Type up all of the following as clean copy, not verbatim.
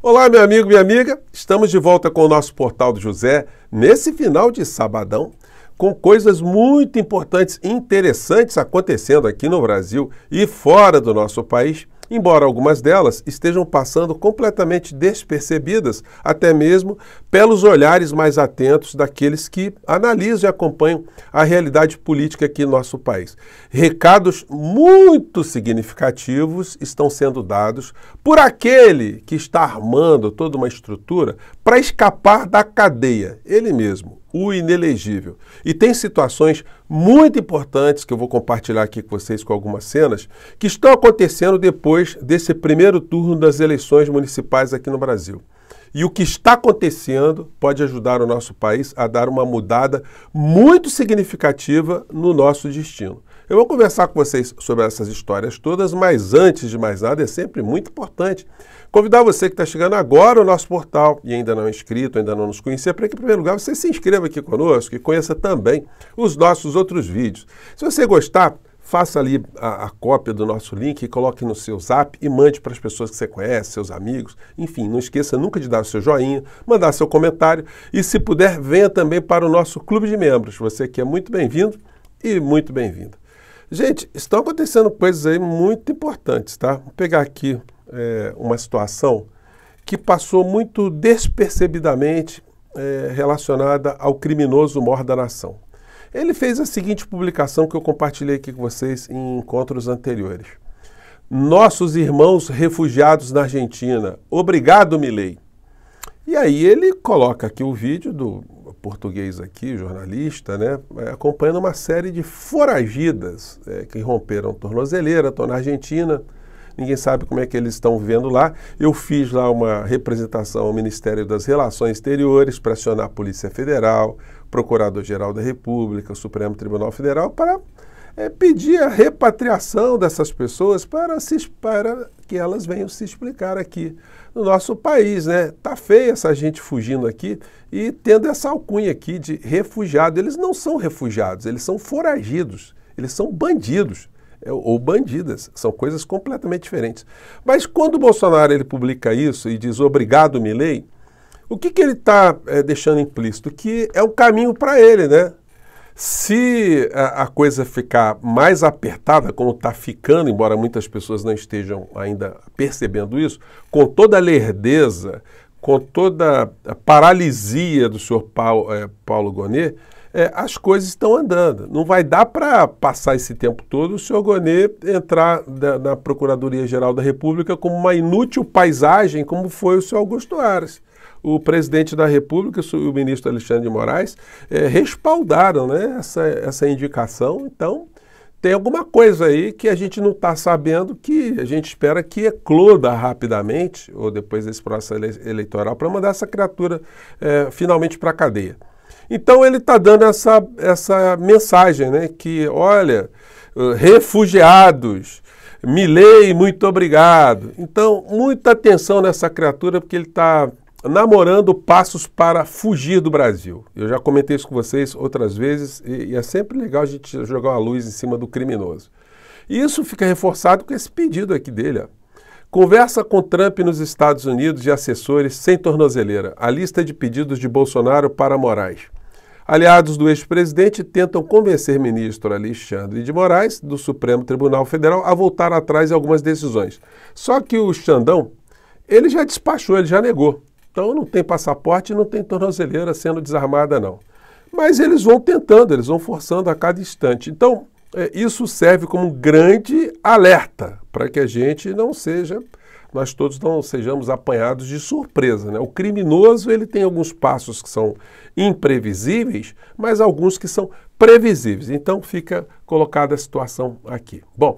Olá, meu amigo, minha amiga. Estamos de volta com o nosso Portal do José, nesse final de sabadão, com coisas muito importantes e interessantes acontecendo aqui no Brasil e fora do nosso país, embora algumas delas estejam passando completamente despercebidas, até mesmo pelos olhares mais atentos daqueles que analisam e acompanham a realidade política aqui no nosso país. Recados muito significativos estão sendo dados por aquele que está armando toda uma estrutura para escapar da cadeia, ele mesmo, o inelegível. E tem situações muito importantes que eu vou compartilhar aqui com vocês com algumas cenas que estão acontecendo depois desse primeiro turno das eleições municipais aqui no Brasil. E o que está acontecendo pode ajudar o nosso país a dar uma mudada muito significativa no nosso destino. Eu vou conversar com vocês sobre essas histórias todas, mas antes de mais nada, é sempre muito importante convidar você que está chegando agora ao nosso portal e ainda não é inscrito, ainda não nos conhecia, para que, em primeiro lugar, você se inscreva aqui conosco e conheça também os nossos outros vídeos. Se você gostar, faça ali a cópia do nosso link, coloque no seu zap e mande para as pessoas que você conhece, seus amigos. Enfim, não esqueça nunca de dar o seu joinha, mandar seu comentário e, se puder, venha também para o nosso clube de membros. Você que é muito bem-vindo e muito bem-vinda. Gente, estão acontecendo coisas aí muito importantes, tá? Vou pegar aqui uma situação que passou muito despercebidamente relacionada ao criminoso mor da nação. Ele fez a seguinte publicação que eu compartilhei aqui com vocês em encontros anteriores. Nossos irmãos refugiados na Argentina, obrigado, Milei. E aí ele coloca aqui o vídeo do português aqui, jornalista, né, acompanhando uma série de foragidas que romperam tornozeleira, estão na Argentina. Ninguém sabe como é que eles estão vivendo lá. Eu fiz lá uma representação ao Ministério das Relações Exteriores para acionar a Polícia Federal, Procurador-Geral da República, o Supremo Tribunal Federal, para pedir a repatriação dessas pessoas para que elas venham se explicar aqui no nosso país, né? Tá feia essa gente fugindo aqui e tendo essa alcunha aqui de refugiado. Eles não são refugiados, eles são foragidos, eles são bandidos. Ou bandidas, são coisas completamente diferentes. Mas quando o Bolsonaro ele publica isso e diz obrigado, Milei, o que ele está deixando implícito? Que é um caminho para ele, né? Se a coisa ficar mais apertada, como está ficando, embora muitas pessoas não estejam ainda percebendo isso, com toda a lerdeza, com toda a paralisia do senhor Paulo Gonet, as coisas estão andando. Não vai dar para passar esse tempo todo o senhor Gonet entrar na Procuradoria-Geral da República como uma inútil paisagem, como foi o senhor Augusto Aras. O presidente da República e o ministro Alexandre de Moraes respaldaram, né, essa indicação. Então, tem alguma coisa aí que a gente não está sabendo, que a gente espera que ecloda rapidamente, ou depois desse processo eleitoral, para mandar essa criatura finalmente para a cadeia. Então ele está dando essa mensagem, né, que, olha, refugiados, Milei, muito obrigado. Então, muita atenção nessa criatura, porque ele está namorando passos para fugir do Brasil. Eu já comentei isso com vocês outras vezes e é sempre legal a gente jogar uma luz em cima do criminoso. E isso fica reforçado com esse pedido aqui dele, ó. Conversa com Trump nos Estados Unidos de assessores sem tornozeleira. A lista de pedidos de Bolsonaro para Moraes. Aliados do ex-presidente tentam convencer ministro Alexandre de Moraes, do Supremo Tribunal Federal, a voltar atrás em algumas decisões. Só que o Xandão, ele já despachou, ele já negou. Então não tem passaporte e não tem tornozeleira sendo desarmada, não. Mas eles vão tentando, eles vão forçando a cada instante. Então, isso serve como um grande alerta para que a gente nós todos não sejamos apanhados de surpresa, né? O criminoso ele tem alguns passos que são imprevisíveis, mas alguns que são previsíveis. Então fica colocada a situação aqui. Bom,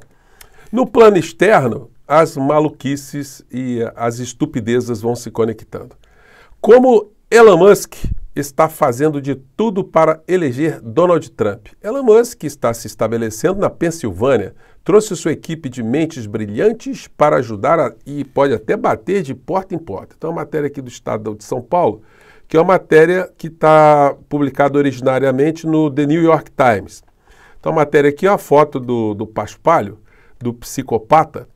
no plano externo, as maluquices e as estupidezas vão se conectando. Como Elon Musk está fazendo de tudo para eleger Donald Trump. Elon Musk está se estabelecendo na Pensilvânia, trouxe sua equipe de mentes brilhantes para ajudar e pode até bater de porta em porta. Então, a matéria aqui do Estado de São Paulo, que é uma matéria que está publicada originariamente no The New York Times. Então, a matéria aqui é a foto do paspalho, do psicopata,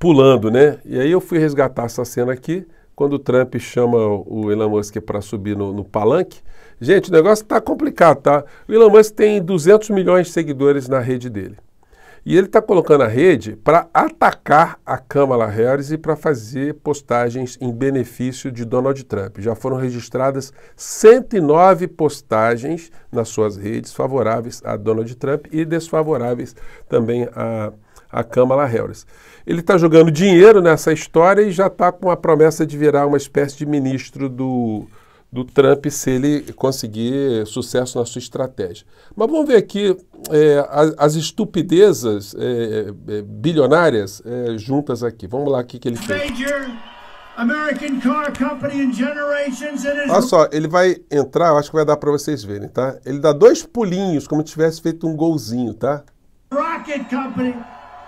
pulando, né? E aí eu fui resgatar essa cena aqui, quando o Trump chama o Elon Musk para subir no palanque. Gente, o negócio está complicado, tá? O Elon Musk tem 200 milhões de seguidores na rede dele. E ele está colocando a rede para atacar a Kamala Harris e para fazer postagens em benefício de Donald Trump. Já foram registradas 109 postagens nas suas redes favoráveis a Donald Trump e desfavoráveis também a Kamala Harris. Ele está jogando dinheiro nessa história e já está com a promessa de virar uma espécie de ministro do Trump se ele conseguir sucesso na sua estratégia. Mas vamos ver aqui as estupidezas bilionárias juntas aqui. Vamos lá, o que ele fez. Olha só, ele vai entrar, eu acho que vai dar para vocês verem, tá? Ele dá 2 pulinhos, como se tivesse feito um golzinho, tá? Rocket Company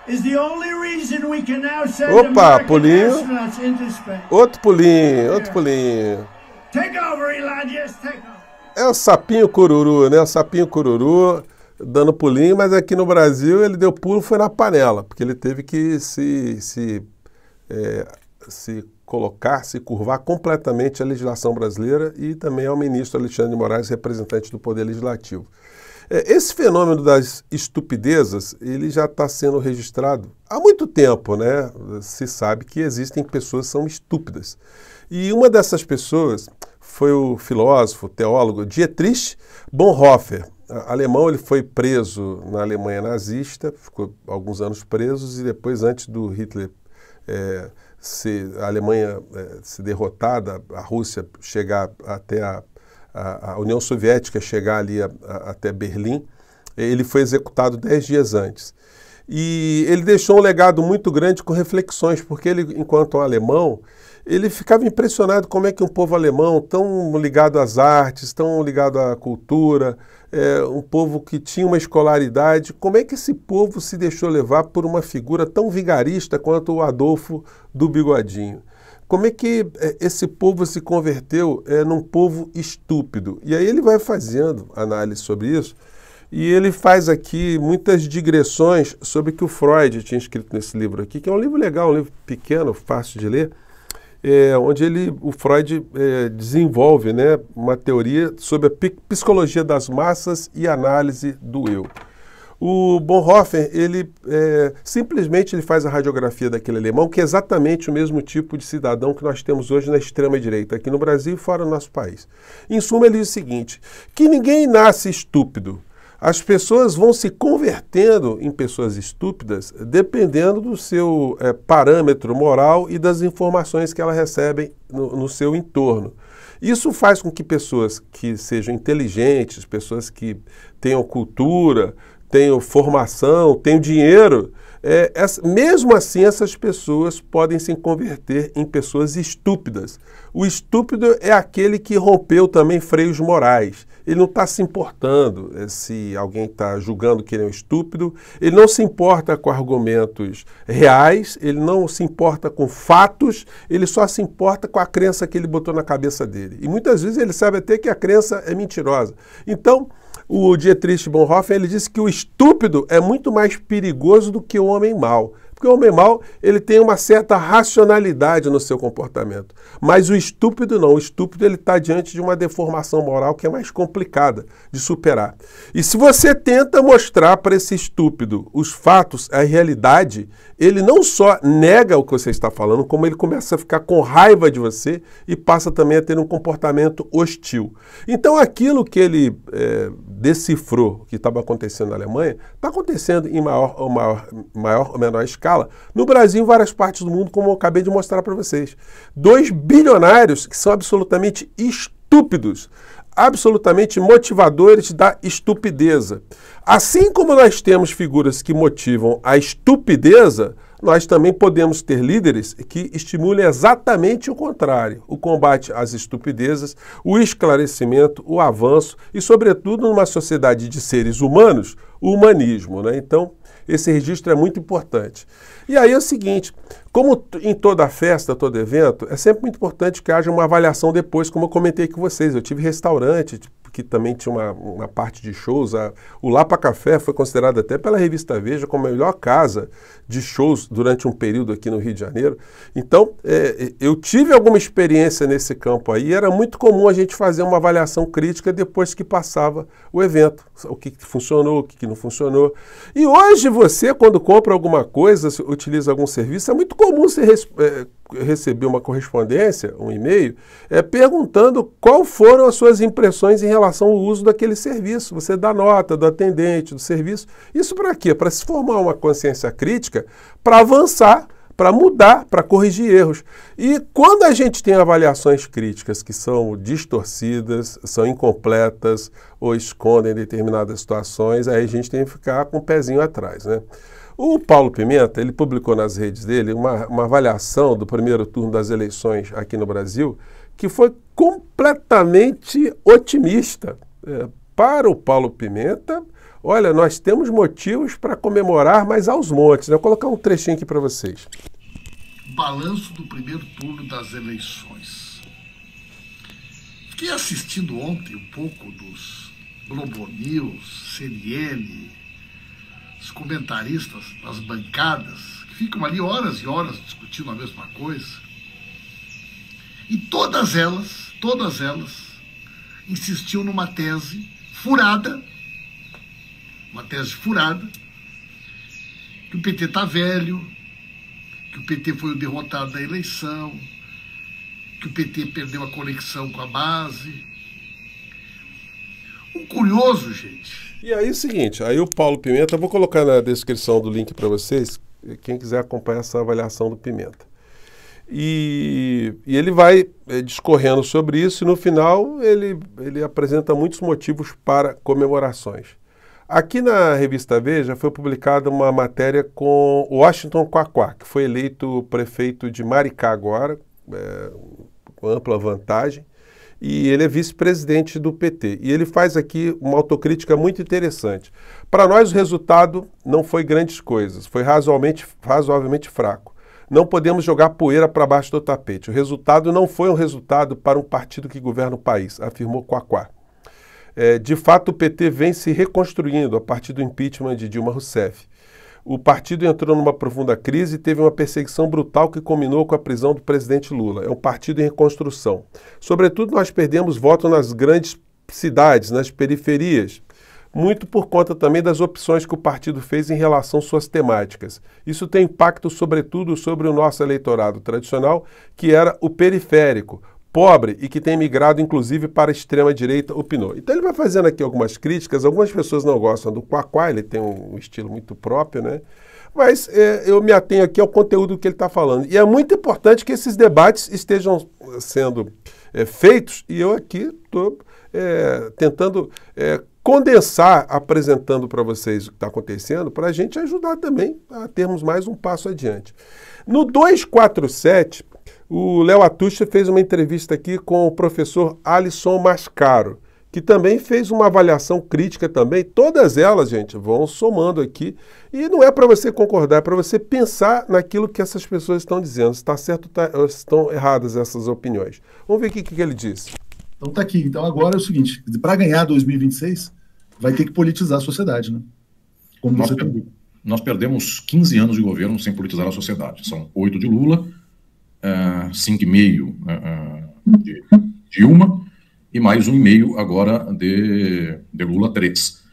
is the only reason we can now send Opa, American pulinho. astronauts into space. Outro pulinho, outro pulinho. Take over, Elon, just take over. É o sapinho cururu, né? O sapinho cururu dando pulinho, mas aqui no Brasil ele deu pulo, foi na panela, porque ele teve que se colocar, se curvar completamente à legislação brasileira e também ao ministro Alexandre de Moraes, representante do Poder Legislativo. Esse fenômeno das estupidezas, ele já está sendo registrado há muito tempo, né? Se sabe que existem pessoas que são estúpidas. E uma dessas pessoas foi o filósofo, teólogo Dietrich Bonhoeffer. Alemão, ele foi preso na Alemanha nazista, ficou alguns anos preso e depois, antes do Hitler a Alemanha se derrotada, a Rússia chegar até a União Soviética chegar ali até Berlim, ele foi executado 10 dias antes. E ele deixou um legado muito grande com reflexões, porque ele, enquanto um alemão, ele ficava impressionado como é que um povo alemão, tão ligado às artes, tão ligado à cultura, um povo que tinha uma escolaridade, como é que esse povo se deixou levar por uma figura tão vigarista quanto o Adolfo do Bigodinho? Como é que esse povo se converteu num povo estúpido? E aí ele vai fazendo análise sobre isso, e ele faz aqui muitas digressões sobre o que o Freud tinha escrito nesse livro aqui, que é um livro legal, um livro pequeno, fácil de ler, onde o Freud desenvolve, né, uma teoria sobre a psicologia das massas e análise do eu. O Bonhoeffer, ele simplesmente ele faz a radiografia daquele alemão, que é exatamente o mesmo tipo de cidadão que nós temos hoje na extrema-direita, aqui no Brasil e fora do nosso país. Em suma, ele diz o seguinte, que ninguém nasce estúpido. As pessoas vão se convertendo em pessoas estúpidas dependendo do seu parâmetro moral e das informações que elas recebem no seu entorno. Isso faz com que pessoas que sejam inteligentes, pessoas que tenham cultura, tenham formação, tenham dinheiro, mesmo assim essas pessoas podem se converter em pessoas estúpidas. O estúpido é aquele que rompeu também freios morais. Ele não está se importando se alguém está julgando que ele é um estúpido, ele não se importa com argumentos reais, ele não se importa com fatos, ele só se importa com a crença que ele botou na cabeça dele. E muitas vezes ele sabe até que a crença é mentirosa. Então, o Dietrich Bonhoeffer, ele disse que o estúpido é muito mais perigoso do que o homem mau. Porque o homem mau, ele tem uma certa racionalidade no seu comportamento. Mas o estúpido não. O estúpido, ele está diante de uma deformação moral que é mais complicada de superar. E se você tenta mostrar para esse estúpido os fatos, a realidade, ele não só nega o que você está falando, como ele começa a ficar com raiva de você e passa também a ter um comportamento hostil. Então, aquilo que ele decifrou, que estava acontecendo na Alemanha, está acontecendo em maior ou menor escala no Brasil e em várias partes do mundo, como eu acabei de mostrar para vocês. 2 bilionários que são absolutamente estúpidos, absolutamente motivadores da estupideza. Assim como nós temos figuras que motivam a estupideza, nós também podemos ter líderes que estimulem exatamente o contrário, o combate às estupidezas, o esclarecimento, o avanço e, sobretudo, numa sociedade de seres humanos, o humanismo, né? Então, esse registro é muito importante. E aí é o seguinte, como em toda festa, todo evento, é sempre muito importante que haja uma avaliação depois, como eu comentei com vocês. Eu tive restaurante, que também tinha uma parte de shows. O Lapa Café foi considerado até pela revista Veja como a melhor casa de shows durante um período aqui no Rio de Janeiro. Então, eu tive alguma experiência nesse campo aí. Era muito comum a gente fazer uma avaliação crítica depois que passava o evento. O que funcionou, o que não funcionou. E hoje você, quando compra alguma coisa, utiliza algum serviço, é muito comum você receber uma correspondência, um e-mail, perguntando qual foram as suas impressões em relação ao uso daquele serviço. Você dá nota do atendente, do serviço. Isso para quê? Para se formar uma consciência crítica, para avançar, para mudar, para corrigir erros. E quando a gente tem avaliações críticas que são distorcidas, são incompletas ou escondem determinadas situações, aí a gente tem que ficar com o pezinho atrás, né? O Paulo Pimenta, ele publicou nas redes dele uma avaliação do primeiro turno das eleições aqui no Brasil, que foi completamente otimista. Para o Paulo Pimenta, olha, nós temos motivos para comemorar, mas aos montes. Vou colocar um trechinho aqui para vocês. Balanço do primeiro turno das eleições. Fiquei assistindo ontem um pouco dos Globo News, CNN, os comentaristas das bancadas, que ficam ali horas e horas discutindo a mesma coisa. E todas elas insistiam numa tese furada, que o PT está velho, que o PT foi o derrotado da eleição, que o PT perdeu a conexão com a base. O curioso, gente... E aí é o seguinte, aí o Paulo Pimenta, eu vou colocar na descrição do link para vocês, quem quiser acompanhar essa avaliação do Pimenta. E ele vai discorrendo sobre isso e no final ele apresenta muitos motivos para comemorações. Aqui na revista Veja foi publicada uma matéria com Washington Quaquá, que foi eleito prefeito de Maricá agora, com ampla vantagem, e ele é vice-presidente do PT. E ele faz aqui uma autocrítica muito interessante. Para nós o resultado não foi grandes coisas, foi razoavelmente fraco. Não podemos jogar poeira para baixo do tapete. O resultado não foi um resultado para um partido que governa o país, afirmou Quaquá. De fato, o PT vem se reconstruindo a partir do impeachment de Dilma Rousseff. O partido entrou numa profunda crise e teve uma perseguição brutal que culminou com a prisão do presidente Lula. É um partido em reconstrução. Sobretudo, nós perdemos voto nas grandes cidades, nas periferias, muito por conta também das opções que o partido fez em relação às suas temáticas. Isso tem impacto, sobretudo, sobre o nosso eleitorado tradicional, que era o periférico, pobre e que tem migrado, inclusive, para a extrema-direita, opinou. Então ele vai fazendo aqui algumas críticas, algumas pessoas não gostam do Quaquá, ele tem um estilo muito próprio, né? Mas eu me atenho aqui ao conteúdo que ele está falando. E é muito importante que esses debates estejam sendo feitos, e eu aqui estou tentando condensar, apresentando para vocês o que está acontecendo, para a gente ajudar também a termos mais um passo adiante. No 247, o Léo Atucha fez uma entrevista aqui com o professor Alisson Mascaro, que também fez uma avaliação crítica também. Todas elas, gente, vão somando aqui. E não é para você concordar, é para você pensar naquilo que essas pessoas estão dizendo. Se está certo ou estão erradas essas opiniões. Vamos ver o que ele disse. Então tá aqui. Então agora é o seguinte, para ganhar 2026, vai ter que politizar a sociedade, né? Como nós perdemos 15 anos de governo sem politizar a sociedade. São 8 de Lula, 5,5 de Dilma e mais 1,5 agora de Lula 3.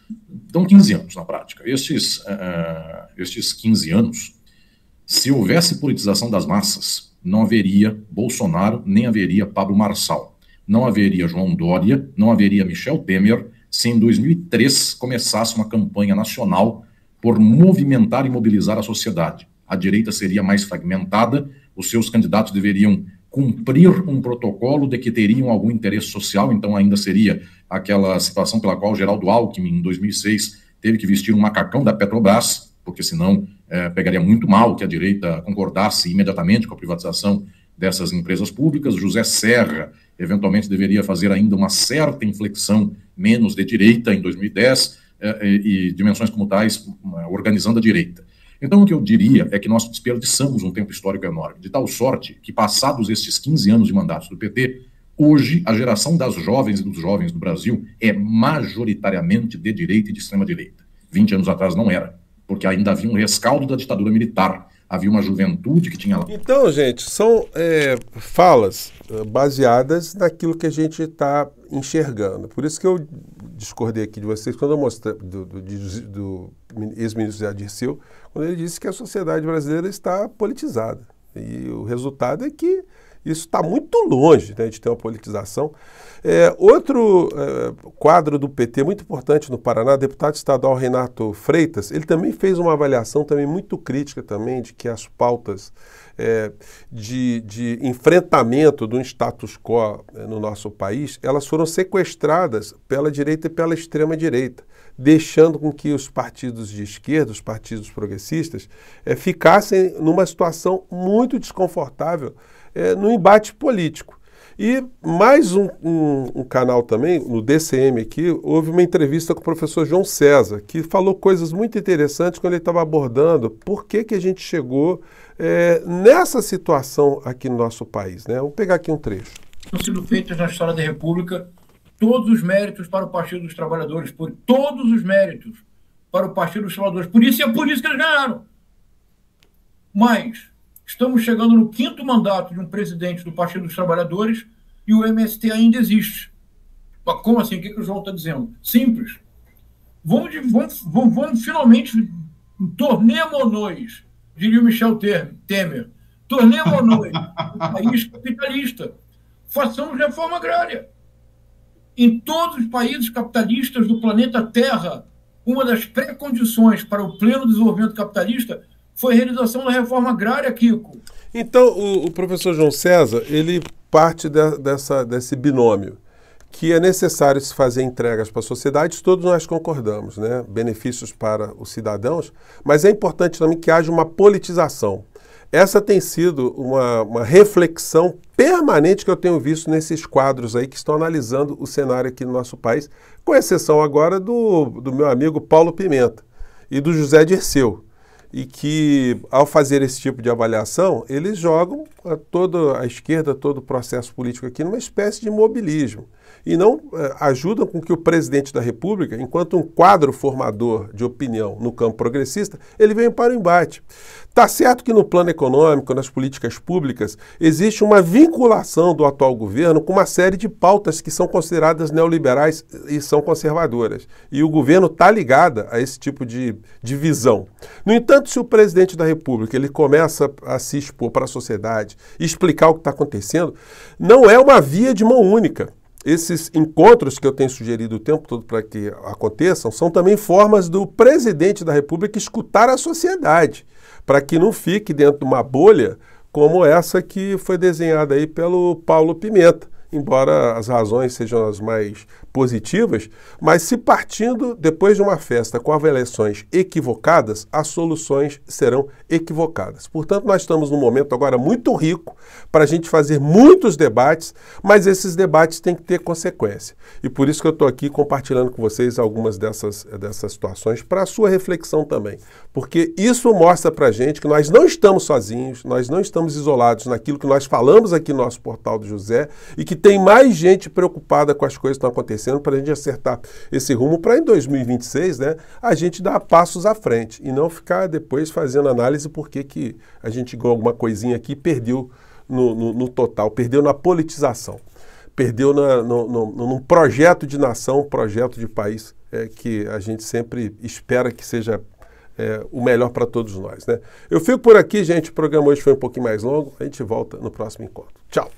Então 15 anos na prática. Estes 15 anos, se houvesse politização das massas, não haveria Bolsonaro, nem haveria Pablo Marçal. Não haveria João Dória, não haveria Michel Temer, se em 2003 começasse uma campanha nacional por movimentar e mobilizar a sociedade. A direita seria mais fragmentada, os seus candidatos deveriam cumprir um protocolo de que teriam algum interesse social, então ainda seria aquela situação pela qual Geraldo Alckmin, em 2006, teve que vestir um macacão da Petrobras, porque senão pegaria muito mal que a direita concordasse imediatamente com a privatização dessas empresas públicas. José Serra, eventualmente, deveria fazer ainda uma certa inflexão menos de direita em 2010, e dimensões como tais, organizando a direita. Então, o que eu diria é que nós desperdiçamos um tempo histórico enorme, de tal sorte que, passados estes 15 anos de mandatos do PT, Hoje, a geração das jovens e dos jovens do Brasil é majoritariamente de direita e de extrema-direita. 20 anos atrás não era, porque ainda havia um rescaldo da ditadura militar. Havia uma juventude que tinha lá. Então, gente, são falas baseadas naquilo que a gente está enxergando. Por isso que eu discordei aqui de vocês quando eu mostrei do ex-ministro José Dirceu, quando ele disse que a sociedade brasileira está politizada. E o resultado é que isso está muito longe, né, de ter uma politização. Outro quadro do PT muito importante no Paraná, deputado estadual Renato Freitas, ele também fez uma avaliação também muito crítica também de que as pautas de enfrentamento do status quo no nosso país, elas foram sequestradas pela direita e pela extrema-direita, deixando com que os partidos de esquerda, os partidos progressistas, ficassem numa situação muito desconfortável no embate político. E mais um canal também, no DCM aqui, houve uma entrevista com o professor João César, que falou coisas muito interessantes quando ele estava abordando por que a gente chegou nessa situação aqui no nosso país, né? Vamos pegar aqui um trecho. Estão sendo feitas na história da República todos os méritos para o Partido dos Trabalhadores, por todos os méritos para o Partido dos Trabalhadores. Por isso, é por isso que eles ganharam. Mas estamos chegando no 5º mandato de um presidente do Partido dos Trabalhadores e o MST ainda existe. Mas como assim? O que o João está dizendo? Simples. Vamos finalmente, tornemos-nos, diria o Michel Temer, tornemos-nos um país capitalista. Façamos reforma agrária. Em todos os países capitalistas do planeta Terra, uma das pré-condições para o pleno desenvolvimento capitalista foi a realização da reforma agrária, Kiko. Então, o professor João César, ele parte desse binômio, que é necessário se fazer entregas para a sociedade, todos nós concordamos, né? Benefícios para os cidadãos, mas é importante também que haja uma politização. Essa tem sido uma reflexão permanente que eu tenho visto nesses quadros aí que estão analisando o cenário aqui no nosso país, com exceção agora do meu amigo Paulo Pimenta e do José Dirceu. E que, ao fazer esse tipo de avaliação, eles jogam toda a esquerda, todo o processo político aqui numa espécie de imobilismo. E não ajudam com que o presidente da República, enquanto um quadro formador de opinião no campo progressista, ele venha para o embate. Está certo que no plano econômico, nas políticas públicas, existe uma vinculação do atual governo com uma série de pautas que são consideradas neoliberais e são conservadoras. E o governo está ligado a esse tipo de visão. No entanto, se o presidente da República ele começa a se expor para a sociedade e explicar o que está acontecendo, não é uma via de mão única. Esses encontros que eu tenho sugerido o tempo todo para que aconteçam são também formas do presidente da República escutar a sociedade, para que não fique dentro de uma bolha como essa que foi desenhada aí pelo Paulo Pimenta, embora as razões sejam as mais positivas, mas se partindo depois de uma festa com avaliações equivocadas, as soluções serão equivocadas. Portanto, nós estamos num momento agora muito rico para a gente fazer muitos debates, mas esses debates têm que ter consequência. E por isso que eu estou aqui compartilhando com vocês algumas dessas situações para a sua reflexão também. Porque isso mostra para a gente que nós não estamos sozinhos, nós não estamos isolados naquilo que nós falamos aqui no nosso Portal do José e que tem mais gente preocupada com as coisas que estão acontecendo para a gente acertar esse rumo para em 2026, né, a gente dar passos à frente e não ficar depois fazendo análise por que a gente ganhou alguma coisinha aqui e perdeu no total, perdeu na politização, perdeu num projeto de nação, projeto de país que a gente sempre espera que seja o melhor para todos nós, né? Eu fico por aqui, gente, o programa hoje foi um pouquinho mais longo, a gente volta no próximo encontro. Tchau!